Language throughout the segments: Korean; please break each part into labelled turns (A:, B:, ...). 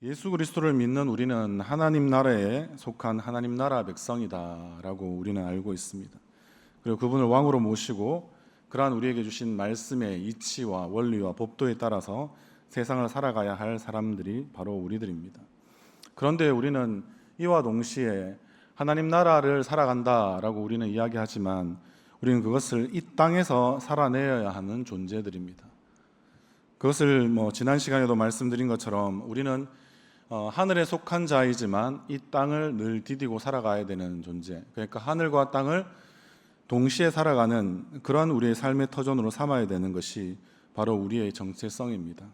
A: 예수 그리스도를 믿는 우리는 하나님 나라에 속한 하나님 나라 백성이다라고 우리는 알고 있습니다. 그리고 그분을 왕으로 모시고 그러한 우리에게 주신 말씀의 이치와 원리와 법도에 따라서 세상을 살아가야 할 사람들이 바로 우리들입니다. 그런데 우리는 이와 동시에 하나님 나라를 살아간다라고 우리는 이야기하지만 우리는 그것을 이 땅에서 살아내야 하는 존재들입니다. 그것을 지난 시간에도 말씀드린 것처럼 우리는 하늘에 속한 자이지만 이 땅을 늘 디디고 살아가야 되는 존재, 그러니까 하늘과 땅을 동시에 살아가는 그런 우리의 삶의 터전으로 삼아야 되는 것이 바로 우리의 정체성입니다.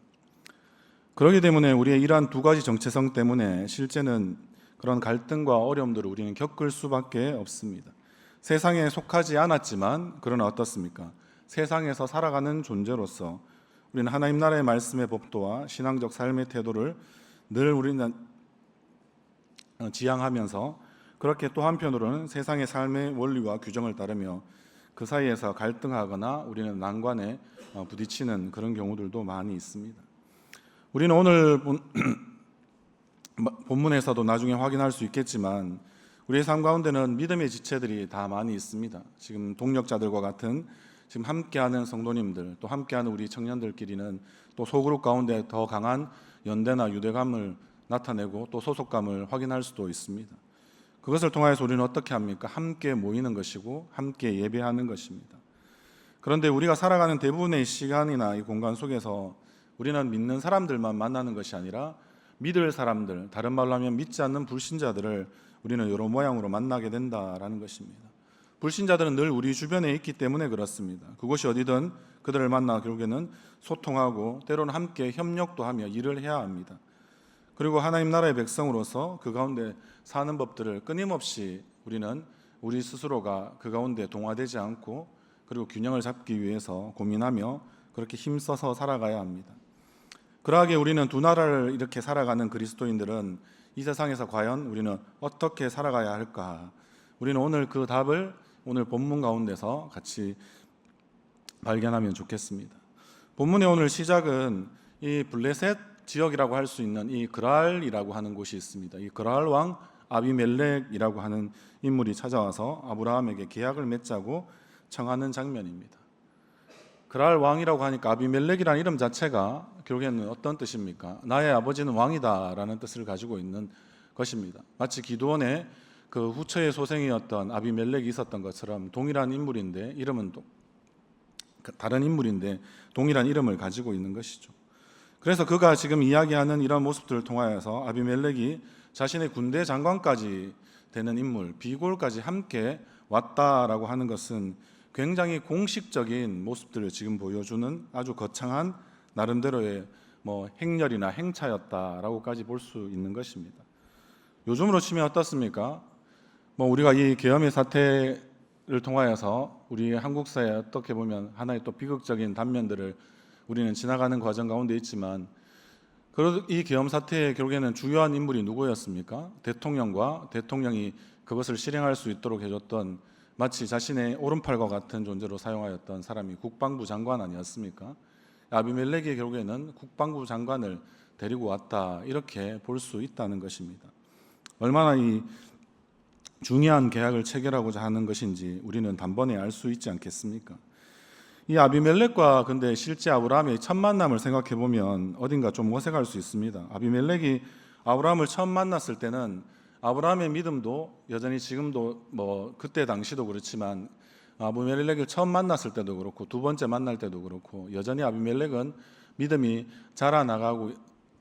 A: 그렇기 때문에 우리의 이러한 두 가지 정체성 때문에 실제는 그런 갈등과 어려움들을 우리는 겪을 수밖에 없습니다. 세상에 속하지 않았지만 그러나 어떻습니까? 세상에서 살아가는 존재로서 우리는 하나님 나라의 말씀의 법도와 신앙적 삶의 태도를 늘 우리는 지향하면서 그렇게 또 한편으로는 세상의 삶의 원리와 규정을 따르며 그 사이에서 갈등하거나 우리는 난관에 부딪히는 그런 경우들도 많이 있습니다. 우리는 오늘 본문에서도 나중에 확인할 수 있겠지만 우리의 삶 가운데는 믿음의 지체들이 다 많이 있습니다. 지금 동력자들과 같은 지금 함께하는 성도님들, 또 함께하는 우리 청년들끼리는 또 소그룹 가운데 더 강한 연대나 유대감을 나타내고 또 소속감을 확인할 수도 있습니다. 그것을 통해서 우리는 어떻게 합니까? 함께 모이는 것이고 함께 예배하는 것입니다. 그런데 우리가 살아가는 대부분의 시간이나 이 공간 속에서 우리는 믿는 사람들만 만나는 것이 아니라 믿을 사람들, 다른 말로 하면 믿지 않는 불신자들을 우리는 여러 모양으로 만나게 된다라는 것입니다. 불신자들은 늘 우리 주변에 있기 때문에 그렇습니다. 그곳이 어디든 그들을 만나 결국에는 소통하고 때로는 함께 협력도 하며 일을 해야 합니다. 그리고 하나님 나라의 백성으로서 그 가운데 사는 법들을 끊임없이 우리는 우리 스스로가 그 가운데 동화되지 않고 그리고 균형을 잡기 위해서 고민하며 그렇게 힘써서 살아가야 합니다. 그러하게 우리는 두 나라를 이렇게 살아가는 그리스도인들은 이 세상에서 과연 우리는 어떻게 살아가야 할까? 우리는 오늘 그 답을 오늘 본문 가운데서 같이 발견하면 좋겠습니다. 본문의 오늘 시작은 이 블레셋 지역이라고 할 수 있는 이 그랄이라고 하는 곳이 있습니다. 이 그랄 왕 아비멜렉이라고 하는 인물이 찾아와서 아브라함에게 계약을 맺자고 청하는 장면입니다. 그랄 왕이라고 하니까 아비멜렉이라는 이름 자체가 결국에는 어떤 뜻입니까? 나의 아버지는 왕이다라는 뜻을 가지고 있는 것입니다. 마치 기드온의 그 후처의 소생이었던 아비멜렉이 있었던 것처럼 동일한 인물인데 이름은 다른 인물인데 동일한 이름을 가지고 있는 것이죠. 그래서 그가 지금 이야기하는 이런 모습들을 통하여서 아비멜렉이 자신의 군대 장관까지 되는 인물 비골까지 함께 왔다라고 하는 것은 굉장히 공식적인 모습들을 지금 보여주는 아주 거창한 나름대로의 행렬이나 행차였다라고까지 볼 수 있는 것입니다. 요즘으로 치면 어떻습니까? 우리가 이 계엄의 사태를 통하여서 우리 한국사에 어떻게 보면 하나의 또 비극적인 단면들을 우리는 지나가는 과정 가운데 있지만 이 계엄 사태의 결국에는 주요한 인물이 누구였습니까? 대통령과 대통령이 그것을 실행할 수 있도록 해줬던 마치 자신의 오른팔과 같은 존재로 사용하였던 사람이 국방부 장관 아니었습니까? 아비멜렉이 결국에는 국방부 장관을 데리고 왔다 이렇게 볼 수 있다는 것입니다. 얼마나 이 중요한 계약을 체결하고자 하는 것인지 우리는 단번에 알 수 있지 않겠습니까? 이 아비멜렉과 근데 실제 아브라함의 첫 만남을 생각해 보면 어딘가 좀 어색할 수 있습니다. 아비멜렉이 아브라함을 처음 만났을 때는 아브라함의 믿음도 여전히 지금도 그때 당시도 그렇지만 아비멜렉을 처음 만났을 때도 그렇고 두 번째 만날 때도 그렇고 여전히 아비멜렉은 믿음이 자라나가고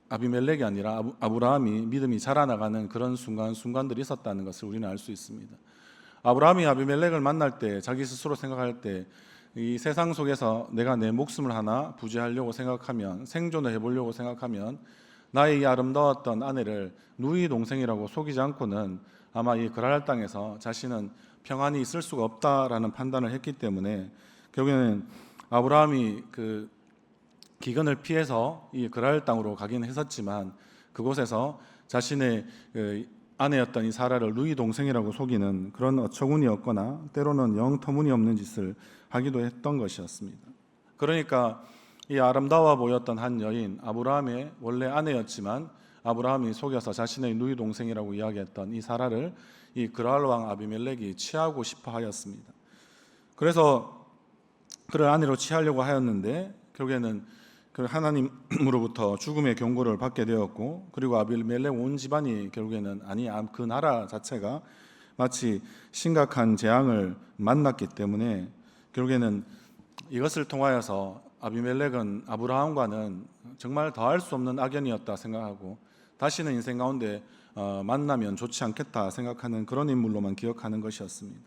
A: 아비멜렉이 아니라 아브라함이 믿음이 자라나가는 그런 순간들이 있었다는 것을 우리는 알 수 있습니다. 아브라함이 아비멜렉을 만날 때 자기 스스로 생각할 때 이 세상 속에서 내가 내 목숨을 하나 부지하려고 생각하면 생존을 해보려고 생각하면 나의 이 아름다웠던 아내를 누이 동생이라고 속이지 않고는 아마 이 그랄 땅에서 자신은 평안히 있을 수가 없다라는 판단을 했기 때문에 결국에는 아브라함이 그 기근을 피해서 이 그랄 땅으로 가긴 했었지만 그곳에서 자신의 아내였던 이 사라를 누이 동생이라고 속이는 그런 어처구니없거나 때로는 영 터무니없는 짓을 하기도 했던 것이었습니다. 그러니까 이 아름다워 보였던 한 여인 아브라함의 원래 아내였지만 아브라함이 속여서 자신의 누이 동생이라고 이야기했던 이 사라를 이 그랄 왕 아비멜렉이 취하고 싶어 하였습니다. 그래서 그를 아내로 취하려고 하였는데 결국에는 그 하나님으로부터 죽음의 경고를 받게 되었고, 그리고 아비멜렉 온 집안이 결국에는 그 나라 자체가 마치 심각한 재앙을 만났기 때문에 결국에는 이것을 통하여서 아비멜렉은 아브라함과는 정말 더할 수 없는 악연이었다 생각하고 다시는 인생 가운데 만나면 좋지 않겠다 생각하는 그런 인물로만 기억하는 것이었습니다.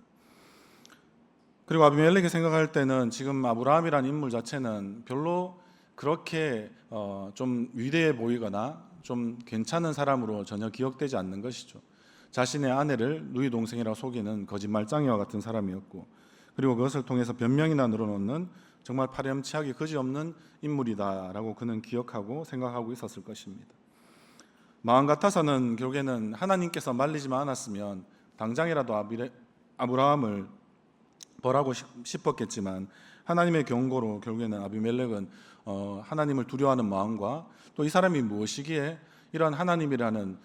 A: 그리고 아비멜렉이 생각할 때는 지금 아브라함이라는 인물 자체는 별로 그렇게 좀 위대해 보이거나 좀 괜찮은 사람으로 전혀 기억되지 않는 것이죠. 자신의 아내를 누이 동생이라고 속이는 거짓말장이와 같은 사람이었고, 그리고 그것을 통해서 변명이나 늘어놓는 정말 파렴치하게 그지없는 인물이다라고 그는 기억하고 생각하고 있었을 것입니다. 마음 같아서는 결국에는 하나님께서 말리지만 않았으면 당장이라도 아브라함을 벌하고 싶었겠지만, 하나님의 경고로 결국에는 아비멜렉은 하나님을 두려워하는 마음과 또 이 사람이 무엇이기에 이런 하나님이라는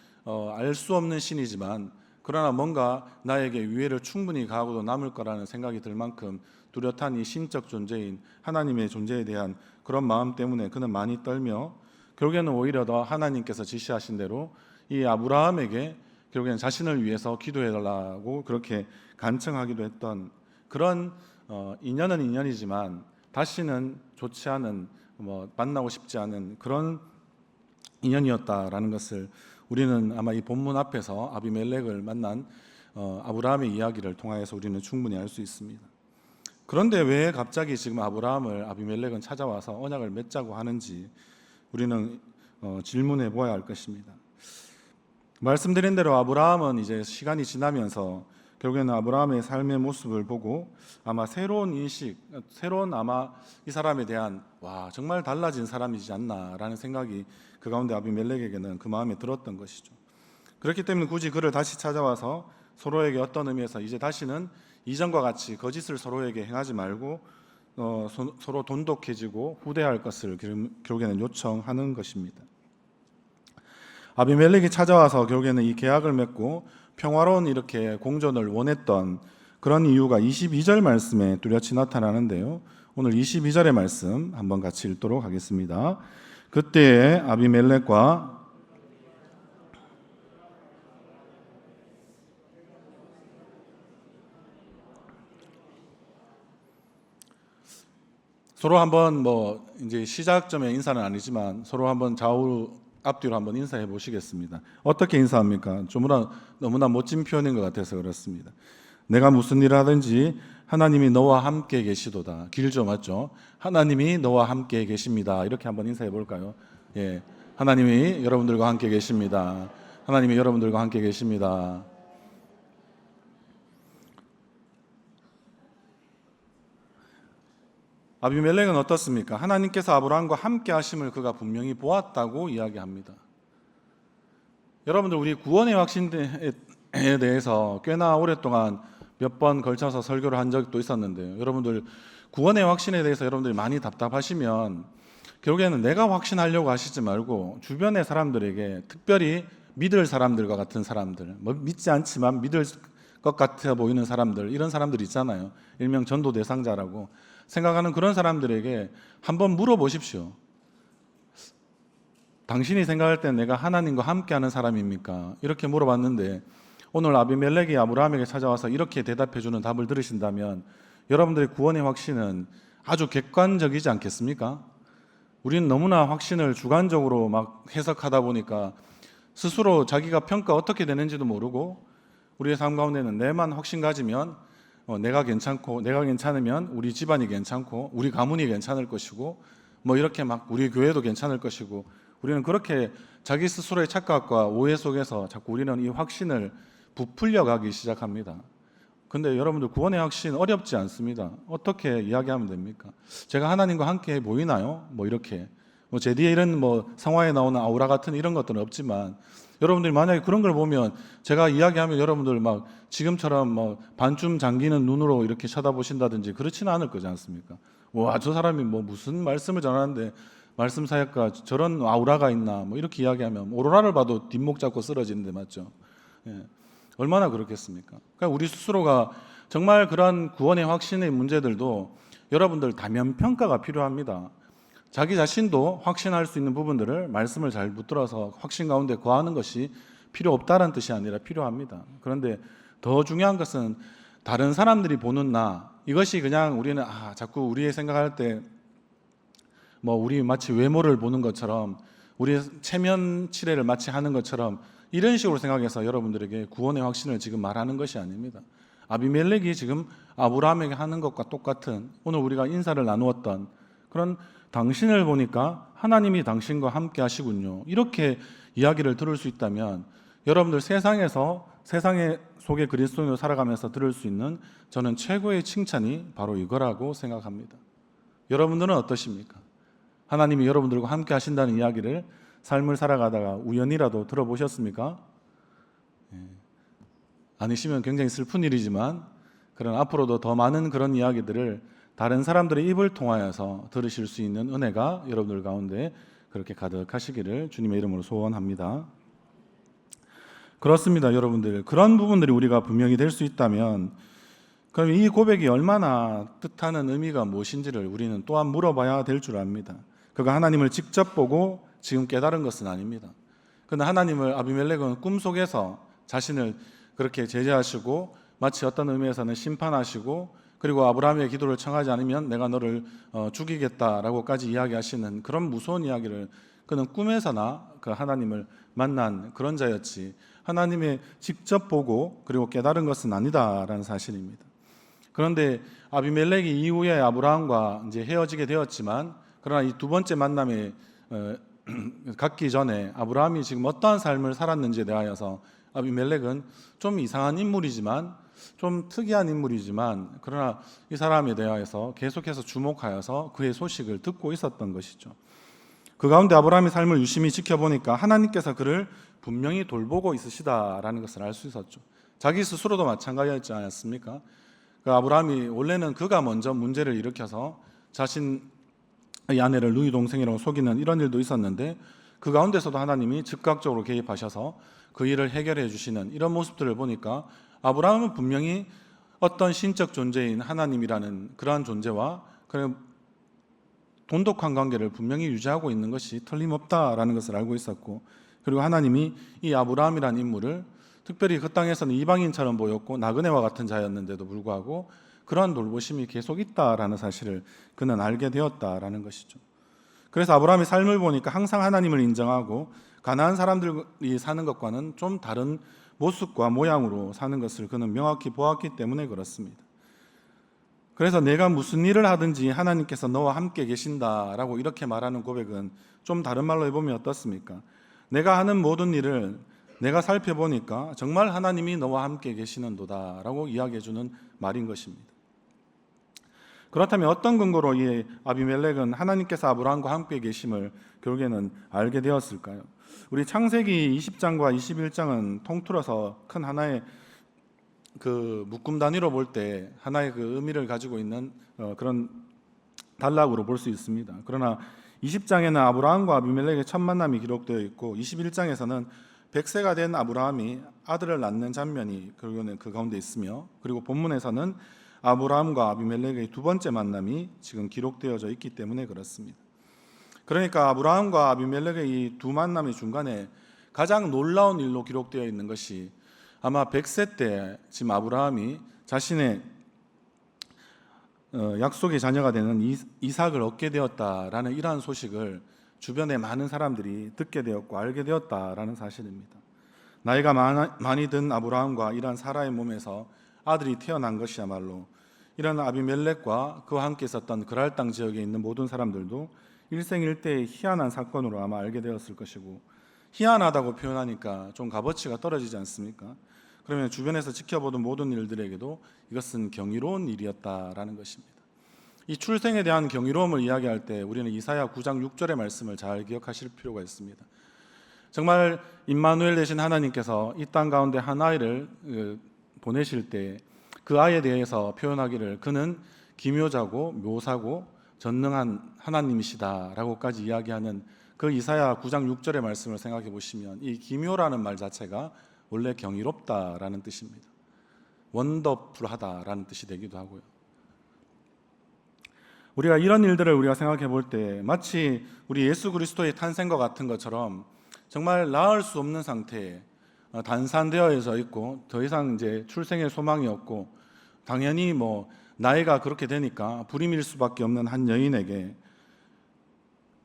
A: 알 수 없는 신이지만 그러나 뭔가 나에게 위해를 충분히 가하고도 남을 거라는 생각이 들 만큼 뚜렷한 이 신적 존재인 하나님의 존재에 대한 그런 마음 때문에 그는 많이 떨며 결국에는 오히려 더 하나님께서 지시하신 대로 이 아브라함에게 결국에는 자신을 위해서 기도해달라고 그렇게 간청하기도 했던 그런 인연은 인연이지만 다시는 좋지 않은 만나고 싶지 않은 그런 인연이었다라는 것을 우리는 아마 이 본문 앞에서 아비멜렉을 만난 아브라함의 이야기를 통하여서 우리는 충분히 알 수 있습니다. 그런데 왜 갑자기 지금 아브라함을 아비멜렉은 찾아와서 언약을 맺자고 하는지 우리는 질문해 보아야 할 것입니다. 말씀드린 대로 아브라함은 이제 시간이 지나면서 결국에는 아브라함의 삶의 모습을 보고 아마 새로운 인식, 새로운 아마 이 사람에 대한 정말 달라진 사람이지 않나라는 생각이 그 가운데 아비멜렉에게는 그 마음에 들었던 것이죠. 그렇기 때문에 굳이 그를 다시 찾아와서 서로에게 어떤 의미에서 이제 다시는 이전과 같이 거짓을 서로에게 행하지 말고 서로 돈독해지고 후대할 것을 결국에는 요청하는 것입니다. 아비멜렉이 찾아와서 결국에는 이 계약을 맺고 평화로운 이렇게 공존을 원했던 그런 이유가 22절 말씀에 뚜렷이 나타나는데요. 오늘 22절의 말씀 한번 같이 읽도록 하겠습니다. 그때에 아비멜렉과 서로 한번 이제 시작점에 인사는 아니지만 서로 한번 좌우 앞뒤로 한번 인사해 보시겠습니다. 어떻게 인사합니까? 너무나 멋진 표현인 것 같아서 그렇습니다. 내가 무슨 일을 하든지 하나님이 너와 함께 계시도다. 길죠, 맞죠? 하나님이 너와 함께 계십니다. 이렇게 한번 인사해 볼까요? 예, 하나님이 여러분들과 함께 계십니다. 하나님이 여러분들과 함께 계십니다. 아비멜렉은 어떻습니까? 하나님께서 아브라함과 함께 하심을 그가 분명히 보았다고 이야기합니다. 여러분들 우리 구원의 확신에 대해서 꽤나 오랫동안 몇 번 걸쳐서 설교를 한 적도 있었는데요. 여러분들 구원의 확신에 대해서 여러분들이 많이 답답하시면 결국에는 내가 확신하려고 하시지 말고 주변의 사람들에게, 특별히 믿을 사람들과 같은 사람들, 믿지 않지만 믿을 것 같아 보이는 사람들, 이런 사람들 있잖아요. 일명 전도 대상자라고 생각하는 그런 사람들에게 한번 물어보십시오. 당신이 생각할 때 내가 하나님과 함께하는 사람입니까? 이렇게 물어봤는데 오늘 아비멜렉이 아브라함에게 찾아와서 이렇게 대답해주는 답을 들으신다면 여러분들의 구원의 확신은 아주 객관적이지 않겠습니까? 우리는 너무나 확신을 주관적으로 막 해석하다 보니까 스스로 자기가 평가 어떻게 되는지도 모르고 우리의 삶 가운데는 내만 확신 가지면 내가 괜찮고 내가 괜찮으면 우리 집안이 괜찮고 우리 가문이 괜찮을 것이고 이렇게 막 우리 교회도 괜찮을 것이고 우리는 그렇게 자기 스스로의 착각과 오해 속에서 자꾸 우리는 이 확신을 부풀려 가기 시작합니다. 근데 여러분들 구원의 확신 어렵지 않습니다. 어떻게 이야기하면 됩니까? 제가 하나님과 함께 보이나요? 이렇게 제 뒤에 이런 성화에 나오는 아우라 같은 이런 것들은 없지만 여러분들이 만약에 그런 걸 보면 제가 이야기하면 여러분들 막 지금처럼 반쯤 잠기는 눈으로 이렇게 쳐다보신다든지 그렇지는 않을 거지 않습니까? 와, 저 사람이 무슨 말씀을 전하는데 말씀 사역가 저런 아우라가 있나 뭐 이렇게 이야기하면 오로라를 봐도 뒷목 잡고 쓰러지는데 맞죠? 예. 얼마나 그렇겠습니까? 그러니까 우리 스스로가 정말 그러한 구원의 확신의 문제들도 여러분들 다면 평가가 필요합니다. 자기 자신도 확신할 수 있는 부분들을 말씀을 잘 붙들어서 확신 가운데 거하는 것이 필요 없다는 뜻이 아니라 필요합니다. 그런데 더 중요한 것은 다른 사람들이 보는 나, 이것이 그냥 우리는 자꾸 우리의 생각할 때 뭐 우리 마치 외모를 보는 것처럼 우리 체면 칠해를 마치 하는 것처럼 이런 식으로 생각해서 여러분들에게 구원의 확신을 지금 말하는 것이 아닙니다. 아비멜렉이 지금 아브라함에게 하는 것과 똑같은 오늘 우리가 인사를 나누었던 그런 당신을 보니까 하나님이 당신과 함께 하시군요. 이렇게 이야기를 들을 수 있다면 여러분들 세상에서 세상의 속에 그리스도인으로 살아가면서 들을 수 있는 저는 최고의 칭찬이 바로 이거라고 생각합니다. 여러분들은 어떠십니까? 하나님이 여러분들과 함께 하신다는 이야기를 삶을 살아가다가 우연이라도 들어보셨습니까? 아니시면 굉장히 슬픈 일이지만 그런 앞으로도 더 많은 그런 이야기들을 다른 사람들의 입을 통하여서 들으실 수 있는 은혜가 여러분들 가운데 그렇게 가득하시기를 주님의 이름으로 소원합니다. 그렇습니다, 여러분들. 그런 부분들이 우리가 분명히 될 수 있다면 그럼 이 고백이 얼마나 뜻하는 의미가 무엇인지를 우리는 또한 물어봐야 될 줄 압니다. 그가 하나님을 직접 보고 지금 깨달은 것은 아닙니다. 그러나 하나님을 아비멜렉은 꿈속에서 자신을 그렇게 제재하시고 마치 어떤 의미에서는 심판하시고 그리고 아브라함의 기도를 청하지 않으면 내가 너를 죽이겠다라고까지 이야기하시는 그런 무서운 이야기를 그는 꿈에서나 그 하나님을 만난 그런 자였지 하나님의 직접 보고 그리고 깨달은 것은 아니다라는 사실입니다. 그런데 아비멜렉이 이후에 아브라함과 이제 헤어지게 되었지만 그러나 이 두 번째 만남에 갖기 전에 아브라함이 지금 어떠한 삶을 살았는지에 대하여서 아비멜렉은 좀 이상한 인물이지만 좀 특이한 인물이지만 그러나 이 사람에 대하여서 계속해서 주목하여서 그의 소식을 듣고 있었던 것이죠. 그 가운데 아브라함의 삶을 유심히 지켜보니까 하나님께서 그를 분명히 돌보고 있으시다라는 것을 알 수 있었죠. 자기 스스로도 마찬가지였지 않았습니까? 그 아브라함이 원래는 그가 먼저 문제를 일으켜서 자신의 아내를 누이 동생이라고 속이는 이런 일도 있었는데 그 가운데서도 하나님이 즉각적으로 개입하셔서 그 일을 해결해 주시는 이런 모습들을 보니까 아브라함은 분명히 어떤 신적 존재인 하나님이라는 그러한 존재와 그런 돈독한 관계를 분명히 유지하고 있는 것이 틀림없다라는 것을 알고 있었고 그리고 하나님이 이 아브라함이라는 인물을 특별히 그 땅에서는 이방인처럼 보였고 나그네와 같은 자였는데도 불구하고 그러한 돌보심이 계속 있다라는 사실을 그는 알게 되었다라는 것이죠. 그래서 아브라함의 삶을 보니까 항상 하나님을 인정하고 가나안 사람들이 사는 것과는 좀 다른 모습과 모양으로 사는 것을 그는 명확히 보았기 때문에 그렇습니다. 그래서 내가 무슨 일을 하든지 하나님께서 너와 함께 계신다라고 이렇게 말하는 고백은 좀 다른 말로 해보면 어떻습니까? 내가 하는 모든 일을 내가 살펴보니까 정말 하나님이 너와 함께 계시는도다라고 이야기해주는 말인 것입니다. 그렇다면 어떤 근거로 이 아비멜렉은 하나님께서 아브라함과 함께 계심을 결국에는 알게 되었을까요? 우리 창세기 20장과 21장은 통틀어서 큰 하나의 그 묶음 단위로 볼 때 하나의 그 의미를 가지고 있는 그런 단락으로 볼 수 있습니다. 그러나 20장에는 아브라함과 아비멜렉의 첫 만남이 기록되어 있고 21장에서는 100세가 된 아브라함이 아들을 낳는 장면이 결국에는 그 가운데 있으며 그리고 본문에서는 아브라함과 아비멜렉의 두 번째 만남이 지금 기록되어져 있기 때문에 그렇습니다. 그러니까 아브라함과 아비멜렉의 이 두 만남의 중간에 가장 놀라운 일로 기록되어 있는 것이 아마 100세 때 지금 아브라함이 자신의 약속의 자녀가 되는 이삭을 얻게 되었다라는 이러한 소식을 주변의 많은 사람들이 듣게 되었고 알게 되었다라는 사실입니다. 나이가 많이 든 아브라함과 이러한 사라의 몸에서 아들이 태어난 것이야말로 이런 아비멜렉과 그와 함께 있었던 그랄 땅 지역에 있는 모든 사람들도 일생일대의 희한한 사건으로 아마 알게 되었을 것이고 희한하다고 표현하니까 좀 값어치가 떨어지지 않습니까? 그러면 주변에서 지켜보던 모든 일들에게도 이것은 경이로운 일이었다라는 것입니다. 이 출생에 대한 경이로움을 이야기할 때 우리는 이사야 9장 6절의 말씀을 잘 기억하실 필요가 있습니다. 정말 임마누엘 되신 하나님께서 이 땅 가운데 한 아이를 보내실 때 그 아이에 대해서 표현하기를 그는 기묘자고 묘사고 전능한 하나님이시다라고까지 이야기하는 그 이사야 9장 6절의 말씀을 생각해 보시면 이 기묘라는 말 자체가 원래 경이롭다라는 뜻입니다. 원더풀하다라는 뜻이 되기도 하고요. 우리가 이런 일들을 우리가 생각해 볼 때 마치 우리 예수 그리스도의 탄생과 같은 것처럼 정말 나을 수 없는 상태에 단산되어 있고 더 이상 이제 출생의 소망이 없고 당연히 뭐 나이가 그렇게 되니까 불임일 수밖에 없는 한 여인에게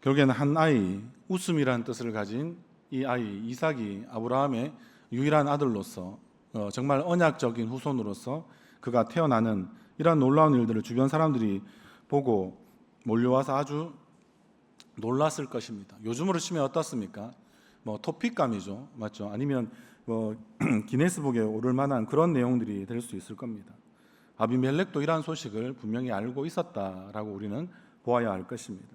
A: 결국에는 한 아이, 웃음이라는 뜻을 가진 이 아이 이삭이 아브라함의 유일한 아들로서 정말 언약적인 후손으로서 그가 태어나는 이런 놀라운 일들을 주변 사람들이 보고 몰려와서 아주 놀랐을 것입니다. 요즘으로 치면 어떻습니까? 뭐 토픽감이죠, 맞죠? 아니면 뭐 기네스북에 오를 만한 그런 내용들이 될 수 있을 겁니다. 아비멜렉도 이러한 소식을 분명히 알고 있었다라고 우리는 보아야 할 것입니다.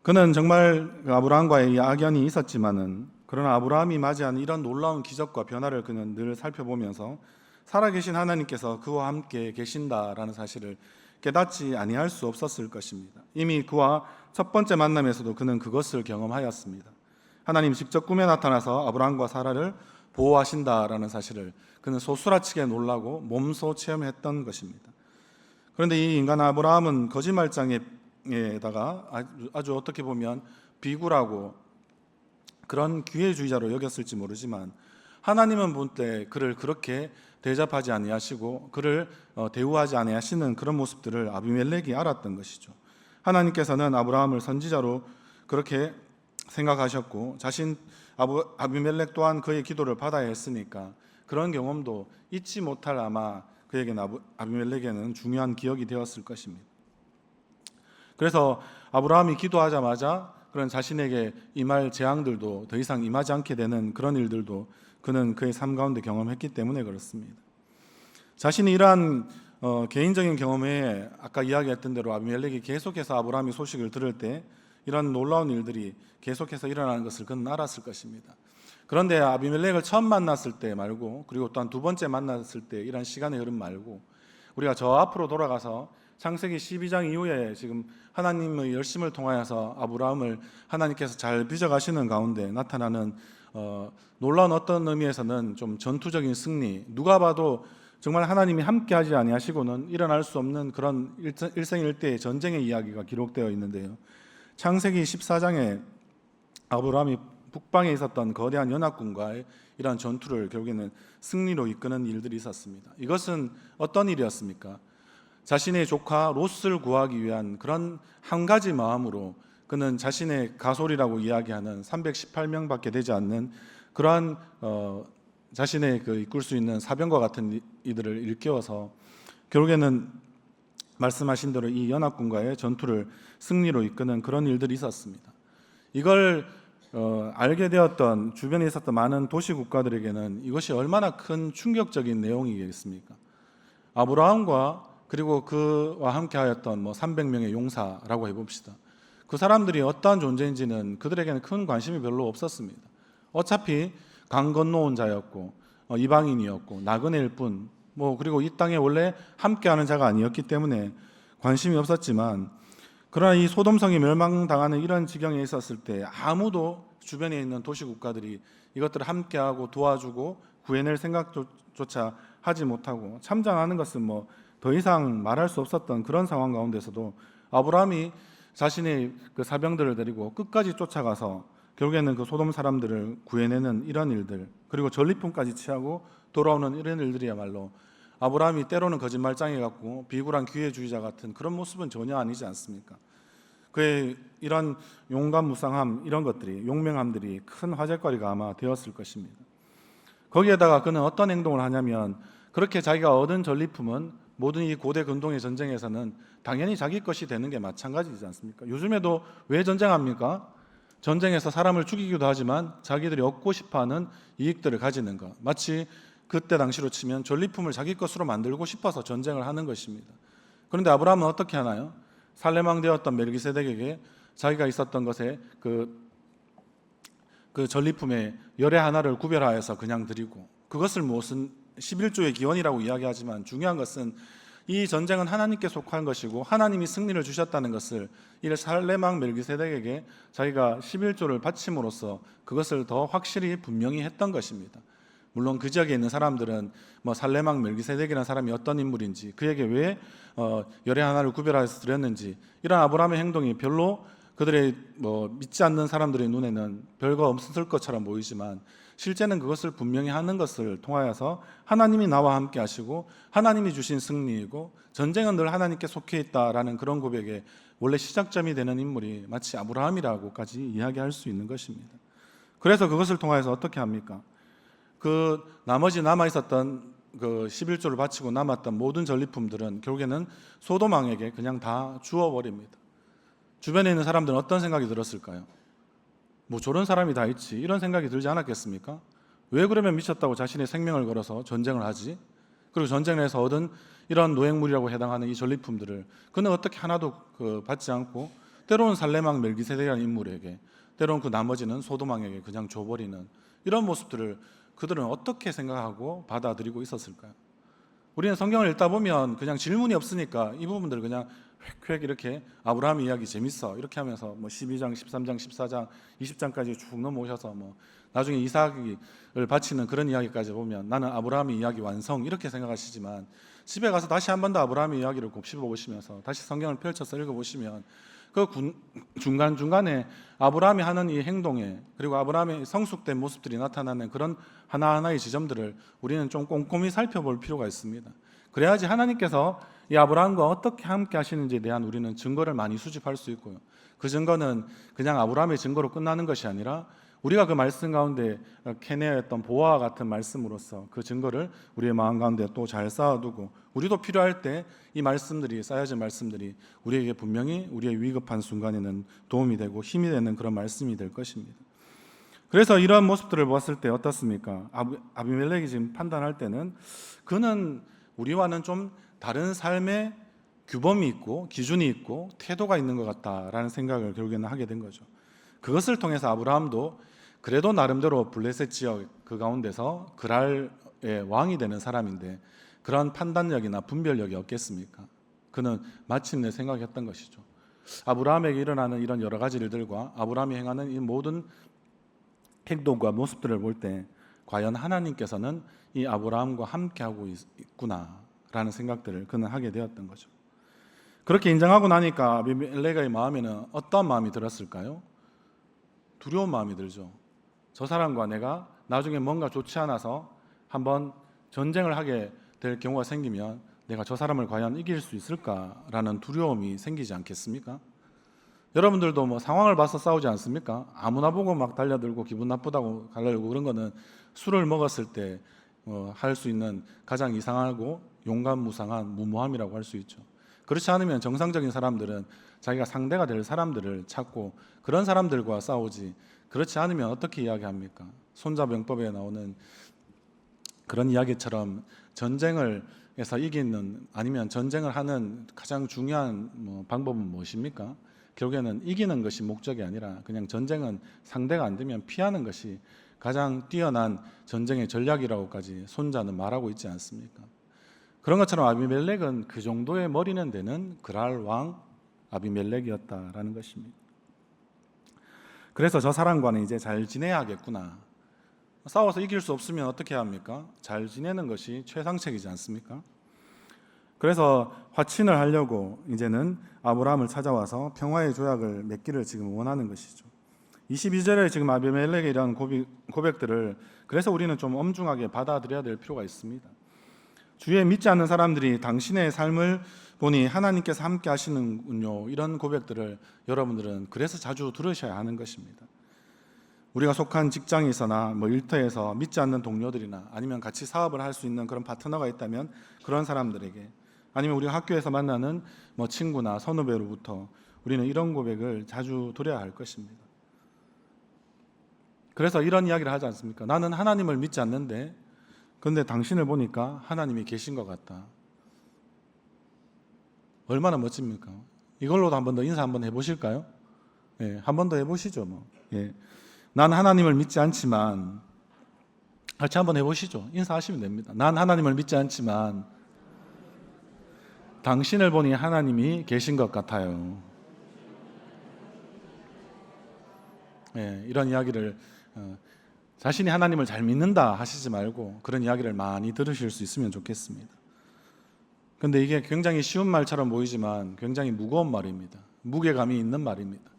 A: 그는 정말 아브라함과의 악연이 있었지만은 그러나 아브라함이 맞이하는 이런 놀라운 기적과 변화를 그는 늘 살펴보면서 살아계신 하나님께서 그와 함께 계신다라는 사실을 깨닫지 아니할 수 없었을 것입니다. 이미 그와 첫 번째 만남에서도 그는 그것을 경험하였습니다. 하나님 직접 꿈에 나타나서 아브라함과 사라를 보호하신다라는 사실을 그는 소스라치게 놀라고 몸소 체험했던 것입니다. 그런데 이 인간 아브라함은 거짓말장에다가 아주 어떻게 보면 비굴하고 그런 기회주의자로 여겼을지 모르지만 하나님은 본 때 그를 그렇게 대접하지 아니하시고 그를 대우하지 아니하시는 그런 모습들을 아비멜렉이 알았던 것이죠. 하나님께서는 아브라함을 선지자로 그렇게 생각하셨고 아비멜렉 또한 그의 기도를 받아야 했으니까 그런 경험도 잊지 못할 아마 그에게는 아비멜렉에는 중요한 기억이 되었을 것입니다. 그래서 아브라함이 기도하자마자 그런 자신에게 임할 재앙들도 더 이상 임하지 않게 되는 그런 일들도 그는 그의 삶 가운데 경험했기 때문에 그렇습니다. 자신이 이러한 개인적인 경험에 아까 이야기했던 대로 아비멜렉이 계속해서 아브라함의 소식을 들을 때 이런 놀라운 일들이 계속해서 일어나는 것을 그는 알았을 것입니다. 그런데 아비멜렉을 처음 만났을 때 말고 그리고 또한 두 번째 만났을 때 이런 시간의 흐름 말고 우리가 저 앞으로 돌아가서 창세기 12장 이후에 지금 하나님의 열심을 통하여서 아브라함을 하나님께서 잘 빚어가시는 가운데 나타나는 놀라운 어떤 의미에서는 좀 전투적인 승리, 누가 봐도 정말 하나님이 함께하지 아니하시고는 일어날 수 없는 그런 일생일대의 전쟁의 이야기가 기록되어 있는데요. 창세기 14장에 아브라함이 북방에 있었던 거대한 연합군과의 이러한 전투를 결국에는 승리로 이끄는 일들이 있었습니다. 이것은 어떤 일이었습니까? 자신의 조카 롯을 구하기 위한 그런 한 가지 마음으로 그는 자신의 가솔이라고 이야기하는 318명밖에 되지 않는 그러한 자신의 그 이끌 수 있는 사병과 같은 이들을 일깨워서 결국에는 말씀하신 대로 이 연합군과의 전투를 승리로 이끄는 그런 일들이 있었습니다. 이걸 알게 되었던 주변에 있었던 많은 도시 국가들에게는 이것이 얼마나 큰 충격적인 내용이겠습니까? 아브라함과 그리고 그와 함께 하였던 300명의 용사라고 해봅시다. 그 사람들이 어떠한 존재인지는 그들에게는 큰 관심이 별로 없었습니다. 어차피 강 건너온 자였고 이방인이었고 나그네일 뿐 그리고 이 땅에 원래 함께하는 자가 아니었기 때문에 관심이 없었지만 그러나 이 소돔성이 멸망당하는 이런 지경에 있었을 때 아무도 주변에 있는 도시 국가들이 이것들을 함께하고 도와주고 구해낼 생각조차 하지 못하고 참전하는 것은 더 이상 말할 수 없었던 그런 상황 가운데서도 아브라함이 자신의 그 사병들을 데리고 끝까지 쫓아가서 결국에는 그 소돔 사람들을 구해내는 이런 일들 그리고 전리품까지 취하고 돌아오는 이런 일들이야말로 아브라함이 때로는 거짓말장애 같고 비굴한 기회주의자 같은 그런 모습은 전혀 아니지 않습니까? 그의 이런 용감무쌍함 이런 것들이 용맹함들이 큰 화제거리가 아마 되었을 것입니다. 거기에다가 그는 어떤 행동을 하냐면 그렇게 자기가 얻은 전리품은 모든 이 고대 근동의 전쟁에서는 당연히 자기 것이 되는 게 마찬가지지 않습니까? 요즘에도 왜 전쟁합니까? 전쟁에서 사람을 죽이기도 하지만 자기들이 얻고 싶어하는 이익들을 가지는 것, 마치 그때 당시로 치면 전리품을 자기 것으로 만들고 싶어서 전쟁을 하는 것입니다. 그런데 아브라함은 어떻게 하나요? 살레망 되었던 멜기세덱에게 자기가 있었던 것에 그 전리품의 열의 하나를 구별하여서 그냥 드리고 그것을 무슨 11조의 기원이라고 이야기하지만 중요한 것은 이 전쟁은 하나님께 속한 것이고 하나님이 승리를 주셨다는 것을 이 살레망 멜기세덱에게 자기가 11조를 바침으로써 그것을 더 확실히 분명히 했던 것입니다. 물론 그 지역에 있는 사람들은 살레망 멜기세덱이라는 사람이 어떤 인물인지, 그에게 왜 열의 하나를 구별해서 드렸는지, 이런 아브라함의 행동이 별로 그들의 믿지 않는 사람들의 눈에는 별거 없을 것처럼 보이지만 실제는 그것을 분명히 하는 것을 통하여서 하나님이 나와 함께 하시고 하나님이 주신 승리이고 전쟁은 늘 하나님께 속해 있다라는 그런 고백의 원래 시작점이 되는 인물이 마치 아브라함이라고까지 이야기할 수 있는 것입니다. 그래서 그것을 통하여서 어떻게 합니까? 그 나머지 남아 있었던 그 11조를 바치고 남았던 모든 전리품들은 결국에는 소돔 왕에게 그냥 다 주어버립니다. 주변에 있는 사람들은 어떤 생각이 들었을까요? 저런 사람이 다 있지, 이런 생각이 들지 않았겠습니까? 왜 그러면 미쳤다고 자신의 생명을 걸어서 전쟁을 하지? 그리고 전쟁을 해서 얻은 이런 노획물이라고 해당하는 이 전리품들을 그는 어떻게 하나도 받지 않고 때로는 살레망 멜기세덱이라는 인물에게, 때로는 그 나머지는 소돔 왕에게 그냥 줘버리는 이런 모습들을 그들은 어떻게 생각하고 받아들이고 있었을까요? 우리는 성경을 읽다 보면 그냥 질문이 없으니까 이 부분들을 그냥 획획 이렇게 아브라함 이야기 재밌어 이렇게 하면서 12장, 13장, 14장, 20장까지 쭉 넘어오셔서 나중에 이삭을 바치는 그런 이야기까지 보면 나는 아브라함의 이야기 완성 이렇게 생각하시지만 집에 가서 다시 한 번 더 아브라함의 이야기를 곱씹어 보시면서 다시 성경을 펼쳐서 읽어보시면 그 중간중간에 아브라함이 하는 이 행동에, 그리고 아브라함의 성숙된 모습들이 나타나는 그런 하나하나의 지점들을 우리는 좀 꼼꼼히 살펴볼 필요가 있습니다. 그래야지 하나님께서 이 아브라함과 어떻게 함께 하시는지에 대한 우리는 증거를 많이 수집할 수 있고요. 그 증거는 그냥 아브라함의 증거로 끝나는 것이 아니라 우리가 그 말씀 가운데 캐내었던 보화와 같은 말씀으로서 그 증거를 우리의 마음 가운데 또 잘 쌓아두고 우리도 필요할 때 이 말씀들이, 쌓여진 말씀들이 우리에게 분명히 우리의 위급한 순간에는 도움이 되고 힘이 되는 그런 말씀이 될 것입니다. 그래서 이러한 모습들을 보았을 때 어떻습니까? 아비멜렉이 지금 판단할 때는 그는 우리와는 좀 다른 삶의 규범이 있고 기준이 있고 태도가 있는 것 같다라는 생각을 결국에는 하게 된 거죠. 그것을 통해서 아브라함도 그래도 나름대로 블레셋 지역 그 가운데서 그랄의 왕이 되는 사람인데 그런 판단력이나 분별력이 없겠습니까? 그는 마침내 생각했던 것이죠. 아브라함에게 일어나는 이런 여러 가지 일들과 아브라함이 행하는 이 모든 행동과 모습들을 볼 때 과연 하나님께서는 이 아브라함과 함께하고 있구나라는 생각들을 그는 하게 되었던 거죠. 그렇게 인정하고 나니까 아비멜렉의 마음에는 어떤 마음이 들었을까요? 두려운 마음이 들죠. 저 사람과 내가 나중에 뭔가 좋지 않아서 한번 전쟁을 하게 될 경우가 생기면 내가 저 사람을 과연 이길 수 있을까라는 두려움이 생기지 않겠습니까? 여러분들도 상황을 봐서 싸우지 않습니까? 아무나 보고 막 달려들고 기분 나쁘다고 달려들고 그런 거는 술을 먹었을 때 할 수 있는 가장 이상하고 용감무상한 무모함이라고 할 수 있죠. 그렇지 않으면 정상적인 사람들은 자기가 상대가 될 사람들을 찾고 그런 사람들과 싸우지, 그렇지 않으면 어떻게 이야기합니까? 손자병법에 나오는 그런 이야기처럼 전쟁을 해서 이기는, 아니면 전쟁을 하는 가장 중요한 방법은 무엇입니까? 결국에는 이기는 것이 목적이 아니라 그냥 전쟁은 상대가 안 되면 피하는 것이 가장 뛰어난 전쟁의 전략이라고까지 손자는 말하고 있지 않습니까? 그런 것처럼 아비멜렉은 그 정도의 머리는 되는 그랄 왕 아비멜렉이었다라는 것입니다. 그래서 저 사람과는 이제 잘 지내야겠구나. 싸워서 이길 수 없으면 어떻게 합니까? 잘 지내는 것이 최상책이지 않습니까? 그래서 화친을 하려고 이제는 아브라함을 찾아와서 평화의 조약을 맺기를 지금 원하는 것이죠. 22절에 지금 아비멜렉의 이런 고백들을 그래서 우리는 좀 엄중하게 받아들여야 될 필요가 있습니다. 주에 믿지 않는 사람들이 당신의 삶을 보니 하나님께서 함께 하시는군요. 이런 고백들을 여러분들은 그래서 자주 들으셔야 하는 것입니다. 우리가 속한 직장에서나 일터에서 믿지 않는 동료들이나 아니면 같이 사업을 할 수 있는 그런 파트너가 있다면 그런 사람들에게, 아니면 우리가 학교에서 만나는 친구나 선후배로부터 우리는 이런 고백을 자주 드려야 할 것입니다. 그래서 이런 이야기를 하지 않습니까? 나는 하나님을 믿지 않는데 근데 당신을 보니까 하나님이 계신 것 같다. 얼마나 멋집니까? 이걸로도 한 번 더 인사 한번 해보실까요? 예, 한 번 더 해보시죠. 예. 난 하나님을 믿지 않지만, 같이 한번 해보시죠. 인사하시면 됩니다. 난 하나님을 믿지 않지만 당신을 보니 하나님이 계신 것 같아요. 이런 이야기를 자신이 하나님을 잘 믿는다 하시지 말고 그런 이야기를 많이 들으실 수 있으면 좋겠습니다. 그런데 이게 굉장히 쉬운 말처럼 보이지만 굉장히 무거운 말입니다. 무게감이 있는 말입니다.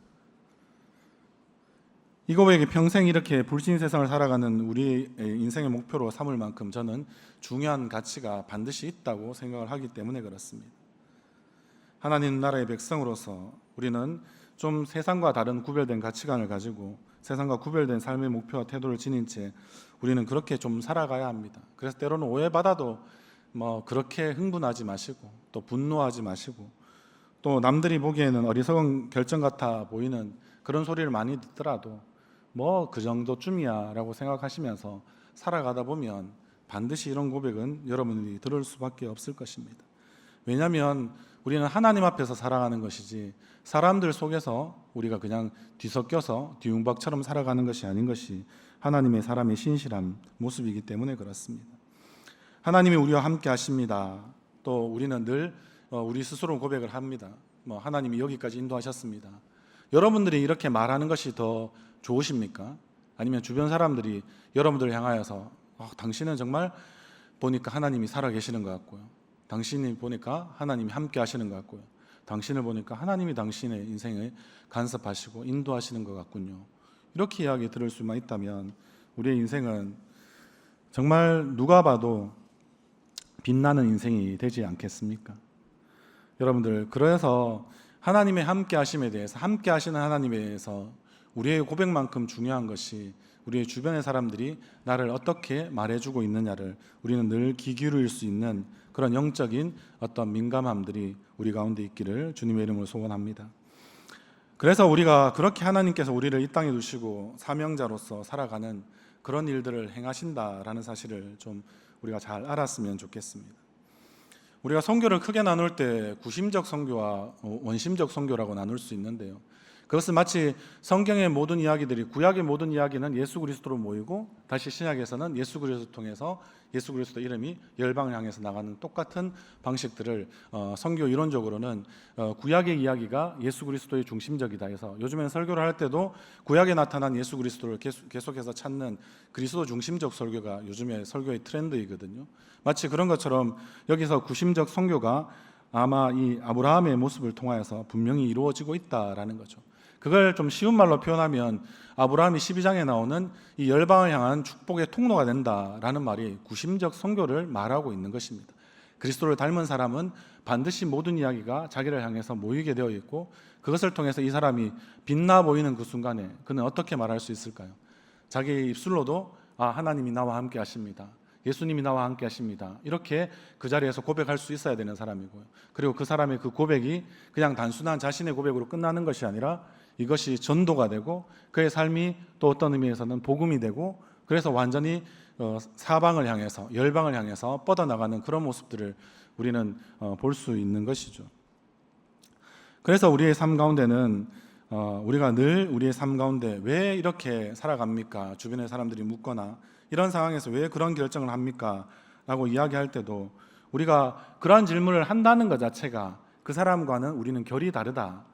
A: 이 고백이 평생 이렇게 불신 세상을 살아가는 우리 인생의 목표로 삼을 만큼 저는 중요한 가치가 반드시 있다고 생각을 하기 때문에 그렇습니다. 하나님 나라의 백성으로서 우리는 좀 세상과 다른 구별된 가치관을 가지고 세상과 구별된 삶의 목표와 태도를 지닌 채 우리는 그렇게 좀 살아가야 합니다. 그래서 때로는 오해받아도 그렇게 흥분하지 마시고 또 분노하지 마시고 또 남들이 보기에는 어리석은 결정 같아 보이는 그런 소리를 많이 듣더라도 그 정도쯤이야 라고 생각하시면서 살아가다 보면 반드시 이런 고백은 여러분들이 들을 수밖에 없을 것입니다. 왜냐하면 우리는 하나님 앞에서 살아가는 것이지 사람들 속에서 우리가 그냥 뒤섞여서 뒤움박처럼 살아가는 것이 아닌 것이 하나님의 사람의 신실한 모습이기 때문에 그렇습니다. 하나님이 우리와 함께 하십니다. 또 우리는 늘 우리 스스로 고백을 합니다. 하나님이 여기까지 인도하셨습니다. 여러분들이 이렇게 말하는 것이 더 좋으십니까? 아니면 주변 사람들이 여러분들을 향하여서 당신은 정말 보니까 하나님이 살아계시는 것 같고요. 당신이 보니까 하나님이 함께 하시는 것 같고요. 당신을 보니까 하나님이 당신의 인생을 간섭하시고 인도하시는 것 같군요. 이렇게 이야기 들을 수만 있다면 우리의 인생은 정말 누가 봐도 빛나는 인생이 되지 않겠습니까? 여러분들, 그래서 하나님의 함께 하심에 대해서, 함께 하시는 하나님에 대해서 우리의 고백만큼 중요한 것이 우리의 주변의 사람들이 나를 어떻게 말해주고 있느냐를 우리는 늘 귀 기울일 수 있는 그런 영적인 어떤 민감함들이 우리 가운데 있기를 주님의 이름으로 소원합니다. 그래서 우리가 그렇게 하나님께서 우리를 이 땅에 두시고 사명자로서 살아가는 그런 일들을 행하신다라는 사실을 좀 우리가 잘 알았으면 좋겠습니다. 우리가 선교를 크게 나눌 때 구심적 선교와 원심적 선교라고 나눌 수 있는데요. 그것은 마치 성경의 모든 이야기들이, 구약의 모든 이야기는 예수 그리스도로 모이고 다시 신약에서는 예수 그리스도를 통해서 예수 그리스도 이름이 열방을 향해서 나가는 똑같은 방식들을 선교 이론적으로는 구약의 이야기가 예수 그리스도의 중심적이다 해서 요즘엔 설교를 할 때도 구약에 나타난 예수 그리스도를 계속해서 찾는 그리스도 중심적 설교가 요즘의 설교의 트렌드이거든요. 마치 그런 것처럼 여기서 구심적 선교가 아마 이 아브라함의 모습을 통하여서 분명히 이루어지고 있다라는 거죠. 그걸 좀 쉬운 말로 표현하면 아브라함이 12장에 나오는 이 열방을 향한 축복의 통로가 된다라는 말이 구심적 선교를 말하고 있는 것입니다. 그리스도를 닮은 사람은 반드시 모든 이야기가 자기를 향해서 모이게 되어 있고 그것을 통해서 이 사람이 빛나 보이는 그 순간에 그는 어떻게 말할 수 있을까요? 자기 입술로도 하나님이 나와 함께 하십니다. 예수님이 나와 함께 하십니다. 이렇게 그 자리에서 고백할 수 있어야 되는 사람이고요. 그리고 그 사람의 그 고백이 그냥 단순한 자신의 고백으로 끝나는 것이 아니라 이것이 전도가 되고 그의 삶이 또 어떤 의미에서는 복음이 되고 그래서 완전히 사방을 향해서 열방을 향해서 뻗어나가는 그런 모습들을 우리는 볼 수 있는 것이죠. 그래서 우리의 삶 가운데는 우리가 늘 우리의 삶 가운데 왜 이렇게 살아갑니까? 주변의 사람들이 묻거나 이런 상황에서 왜 그런 결정을 합니까? 라고 이야기할 때도 우리가 그러한 질문을 한다는 것 자체가 그 사람과는 우리는 결이 다르다.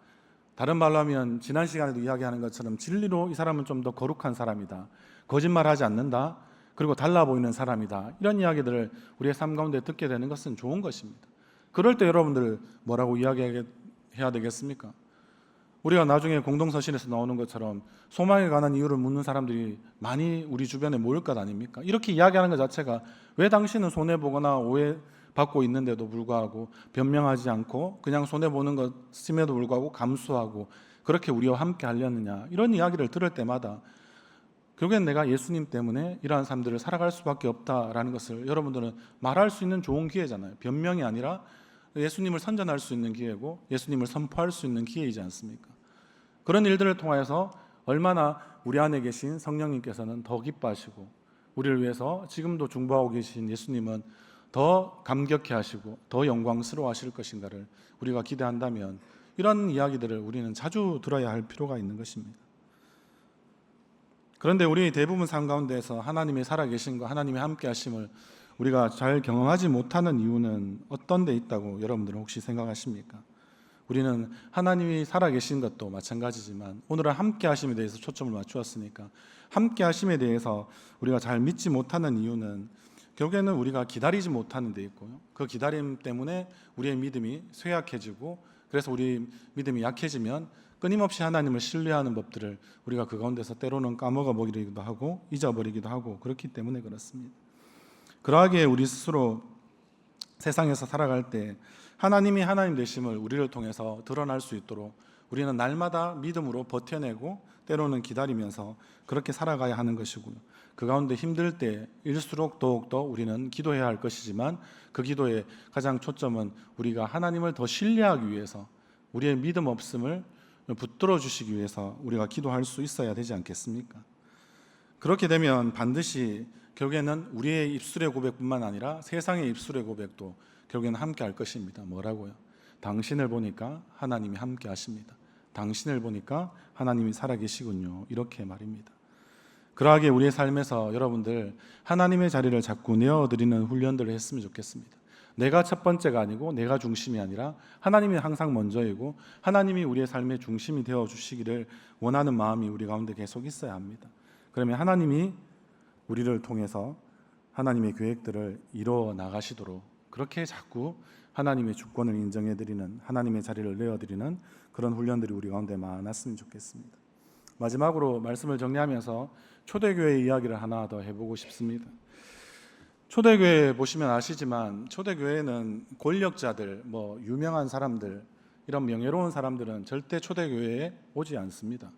A: 다른 말로 하면 지난 시간에도 이야기하는 것처럼 진리로 이 사람은 좀 더 거룩한 사람이다. 거짓말하지 않는다. 그리고 달라 보이는 사람이다. 이런 이야기들을 우리의 삶 가운데 듣게 되는 것은 좋은 것입니다. 그럴 때 여러분들 뭐라고 이야기해야 되겠습니까? 우리가 나중에 공동서신에서 나오는 것처럼 소망에 관한 이유를 묻는 사람들이 많이 우리 주변에 모일 것 아닙니까? 이렇게 이야기하는 것 자체가 왜 당신은 손해보거나 오해받고 있는데도 불구하고 변명하지 않고 그냥 손해보는 것임에도 불구하고 감수하고 그렇게 우리와 함께 하려느냐, 이런 이야기를 들을 때마다 결국엔 내가 예수님 때문에 이러한 삶들을 살아갈 수밖에 없다라는 것을 여러분들은 말할 수 있는 좋은 기회잖아요. 변명이 아니라 예수님을 선전할 수 있는 기회고 예수님을 선포할 수 있는 기회이지 않습니까? 그런 일들을 통하여서 얼마나 우리 안에 계신 성령님께서는 더 기뻐하시고 우리를 위해서 지금도 중보하고 계신 예수님은 더 감격해 하시고 더 영광스러워 하실 것인가를 우리가 기대한다면 이런 이야기들을 우리는 자주 들어야 할 필요가 있는 것입니다. 그런데 우리 대부분 삶 가운데에서 하나님의 살아계신 것, 하나님의 함께 하심을 우리가 잘 경험하지 못하는 이유는 어떤 데 있다고 여러분들은 혹시 생각하십니까? 우리는 하나님이 살아계신 것도 마찬가지지만 오늘은 함께 하심에 대해서 초점을 맞추었으니까 함께 하심에 대해서 우리가 잘 믿지 못하는 이유는 결국에는 우리가 기다리지 못하는 데 있고요. 그 기다림 때문에 우리의 믿음이 쇠약해지고, 그래서 우리 믿음이 약해지면 끊임없이 하나님을 신뢰하는 법들을 우리가 그 가운데서 때로는 까먹어 버리기도 하고 잊어버리기도 하고 그렇기 때문에 그렇습니다. 그러하기에 우리 스스로 세상에서 살아갈 때 하나님이 하나님 되심을 우리를 통해서 드러날 수 있도록 우리는 날마다 믿음으로 버텨내고 때로는 기다리면서 그렇게 살아가야 하는 것이고요. 그 가운데 힘들 때일수록 더욱더 우리는 기도해야 할 것이지만 그 기도의 가장 초점은 우리가 하나님을 더 신뢰하기 위해서, 우리의 믿음 없음을 붙들어 주시기 위해서 우리가 기도할 수 있어야 되지 않겠습니까? 그렇게 되면 반드시 결국에는 우리의 입술의 고백뿐만 아니라 세상의 입술의 고백도 결국에는 함께 할 것입니다. 뭐라고요? 당신을 보니까 하나님이 함께 하십니다. 당신을 보니까 하나님이 살아계시군요. 이렇게 말입니다. 그러하게 우리의 삶에서 여러분들 하나님의 자리를 자꾸 내어드리는 훈련들을 했으면 좋겠습니다. 내가 첫 번째가 아니고 내가 중심이 아니라 하나님이 항상 먼저이고 하나님이 우리의 삶의 중심이 되어 주시기를 원하는 마음이 우리 가운데 계속 있어야 합니다. 그러면 하나님이 우리를 통해서 하나님의 계획들을 이루어 나가시도록 그렇게 자꾸 하나님의 주권을 인정해드리는, 하나님의 자리를 내어드리는 그런 훈련들이 우리 가운데 많았으면 좋겠습니다. 마지막으로 말씀을 정리하면서 초대교회 이야기를 하나 더 해보고 싶습니다. 초대교회 보시면 아시지만 초대교회는 권력자들, 유명한 사람들, 이런 명예로운 사람들은 절대 초대교회에 오지 않습니다.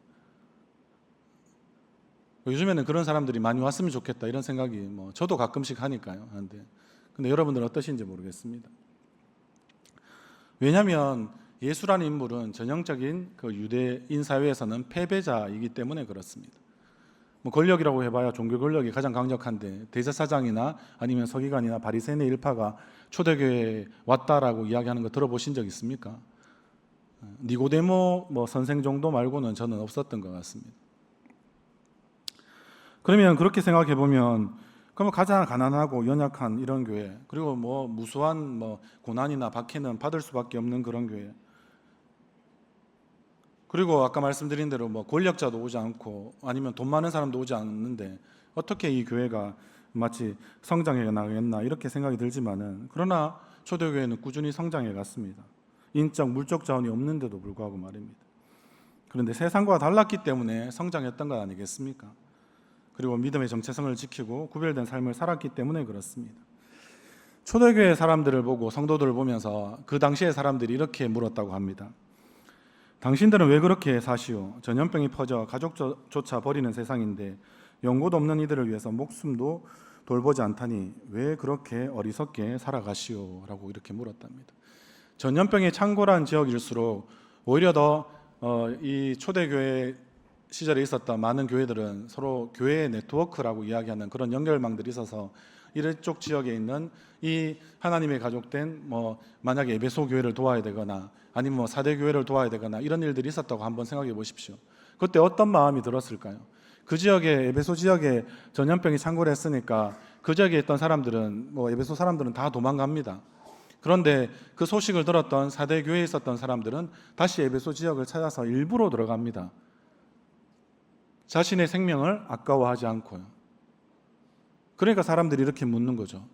A: 요즘에는 그런 사람들이 많이 왔으면 좋겠다 이런 생각이 저도 가끔씩 하니까요. 근데 여러분들은 어떠신지 모르겠습니다. 왜냐하면 예수라는 인물은 전형적인 그 유대인 사회에서는 패배자이기 때문에 그렇습니다. 권력이라고 해봐야 종교 권력이 가장 강력한데 대제사장이나 아니면 서기관이나 바리새인의 일파가 초대교회에 왔다라고 이야기하는 거 들어보신 적 있습니까? 니고데모 선생 정도 말고는 저는 없었던 것 같습니다. 그러면 그렇게 생각해 보면 그러면 가장 가난하고 연약한 이런 교회, 그리고 무수한 고난이나 박해는 받을 수밖에 없는 그런 교회, 그리고 아까 말씀드린 대로 권력자도 오지 않고 아니면 돈 많은 사람도 오지 않는데 어떻게 이 교회가 마치 성장해 나가겠나 이렇게 생각이 들지만은, 그러나 초대교회는 꾸준히 성장해 갔습니다. 인적 물적 자원이 없는데도 불구하고 말입니다. 그런데 세상과 달랐기 때문에 성장했던 것 아니겠습니까? 그리고 믿음의 정체성을 지키고 구별된 삶을 살았기 때문에 그렇습니다. 초대교회 사람들을 보고, 성도들을 보면서 그 당시의 사람들이 이렇게 물었다고 합니다. 당신들은 왜 그렇게 사시오? 전염병이 퍼져 가족조차 버리는 세상인데 연고도 없는 이들을 위해서 목숨도 돌보지 않다니 왜 그렇게 어리석게 살아가시오? 라고 이렇게 물었답니다. 전염병이 창궐한 지역일수록 오히려 더 이 초대교회 시절에 있었던 많은 교회들은 서로 교회의 네트워크라고 이야기하는 그런 연결망들이 있어서 이쪽 지역에 있는 이 하나님의 가족된 만약에 에베소 교회를 도와야 되거나 아니면 4대 교회를 도와야 되거나 이런 일들이 있었다고 한번 생각해 보십시오. 그때 어떤 마음이 들었을까요? 그 지역에, 에베소 지역에 전염병이 창궐했으니까 그 지역에 있던 사람들은 에베소 사람들은 다 도망갑니다. 그런데 그 소식을 들었던 4대 교회에 있었던 사람들은 다시 에베소 지역을 찾아서 일부러 들어갑니다. 자신의 생명을 아까워하지 않고요. 그러니까 사람들이 이렇게 묻는 거죠.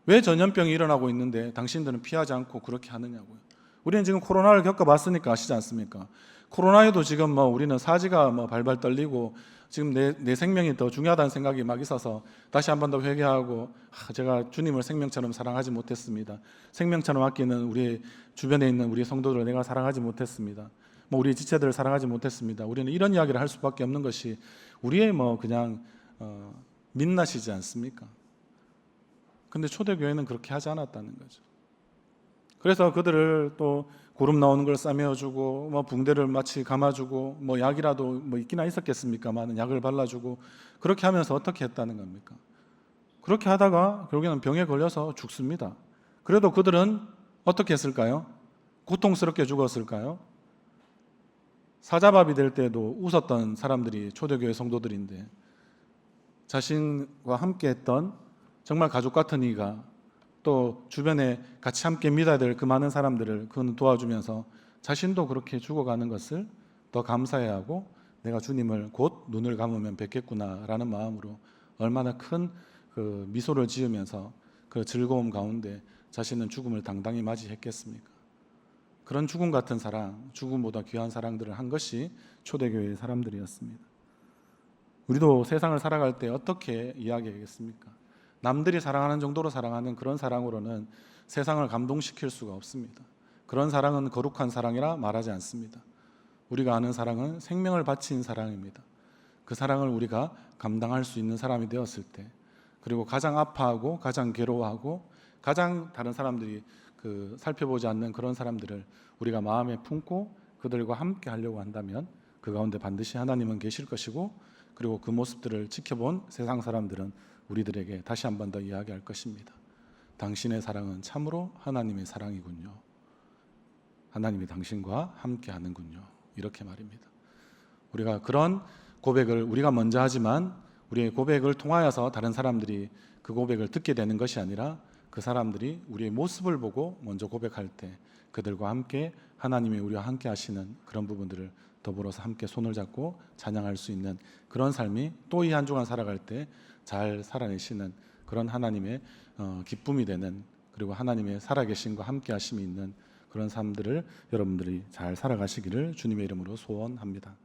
A: 왜 전염병이 일어나고 있는데 당신들은 피하지 않고 그렇게 하느냐고요. 우리는 지금 코로나를 겪어봤으니까 아시지 않습니까? 코로나에도 지금 우리는 사지가 발발 떨리고 지금 내 생명이 더 중요하다는 생각이 막 있어서 다시 한 번 더 회개하고 제가 주님을 생명처럼 사랑하지 못했습니다. 생명처럼 아끼는 우리 주변에 있는 우리 성도들을 내가 사랑하지 못했습니다. 우리 지체들을 사랑하지 못했습니다. 우리는 이런 이야기를 할 수밖에 없는 것이 우리의 그냥 민낯이지 않습니까? 근데 초대교회는 그렇게 하지 않았다는 거죠. 그래서 그들을 또 고름 나오는 걸 싸매어주고 붕대를 마치 감아주고 약이라도 있기나 있었겠습니까만 약을 발라주고 그렇게 하면서 어떻게 했다는 겁니까? 그렇게 하다가 결국에는 병에 걸려서 죽습니다. 그래도 그들은 어떻게 했을까요? 고통스럽게 죽었을까요? 사자밥이 될 때도 웃었던 사람들이 초대교회 성도들인데 자신과 함께 했던 정말 가족 같은 이가 또 주변에 같이 함께 믿어야 될 그 많은 사람들을 그는 도와주면서 자신도 그렇게 죽어가는 것을 더 감사해야 하고 내가 주님을 곧 눈을 감으면 뵙겠구나라는 마음으로 얼마나 큰 그 미소를 지으면서 그 즐거움 가운데 자신은 죽음을 당당히 맞이했겠습니까? 그런 죽음 같은 사랑, 죽음보다 귀한 사랑들을 한 것이 초대교회의 사람들이었습니다. 우리도 세상을 살아갈 때 어떻게 이야기하겠습니까? 남들이 사랑하는 정도로 사랑하는 그런 사랑으로는 세상을 감동시킬 수가 없습니다. 그런 사랑은 거룩한 사랑이라 말하지 않습니다. 우리가 아는 사랑은 생명을 바친 사랑입니다. 그 사랑을 우리가 감당할 수 있는 사람이 되었을 때, 그리고 가장 아파하고 가장 괴로워하고 가장 다른 사람들이 살펴보지 않는 그런 사람들을 우리가 마음에 품고 그들과 함께 하려고 한다면 그 가운데 반드시 하나님은 계실 것이고, 그리고 그 모습들을 지켜본 세상 사람들은 우리들에게 다시 한 번 더 이야기할 것입니다. 당신의 사랑은 참으로 하나님의 사랑이군요. 하나님이 당신과 함께 하는군요. 이렇게 말입니다. 우리가 그런 고백을 우리가 먼저 하지만 우리의 고백을 통하여서 다른 사람들이 그 고백을 듣게 되는 것이 아니라 그 사람들이 우리의 모습을 보고 먼저 고백할 때 그들과 함께 하나님이 우리와 함께 하시는 그런 부분들을 더불어서 함께 손을 잡고 찬양할 수 있는 그런 삶이 또 이 한 주간 살아갈 때 잘 살아내시는 그런 하나님의 기쁨이 되는, 그리고 하나님의 살아계심과 함께 하심이 있는 그런 삶들을 여러분들이 잘 살아가시기를 주님의 이름으로 소원합니다.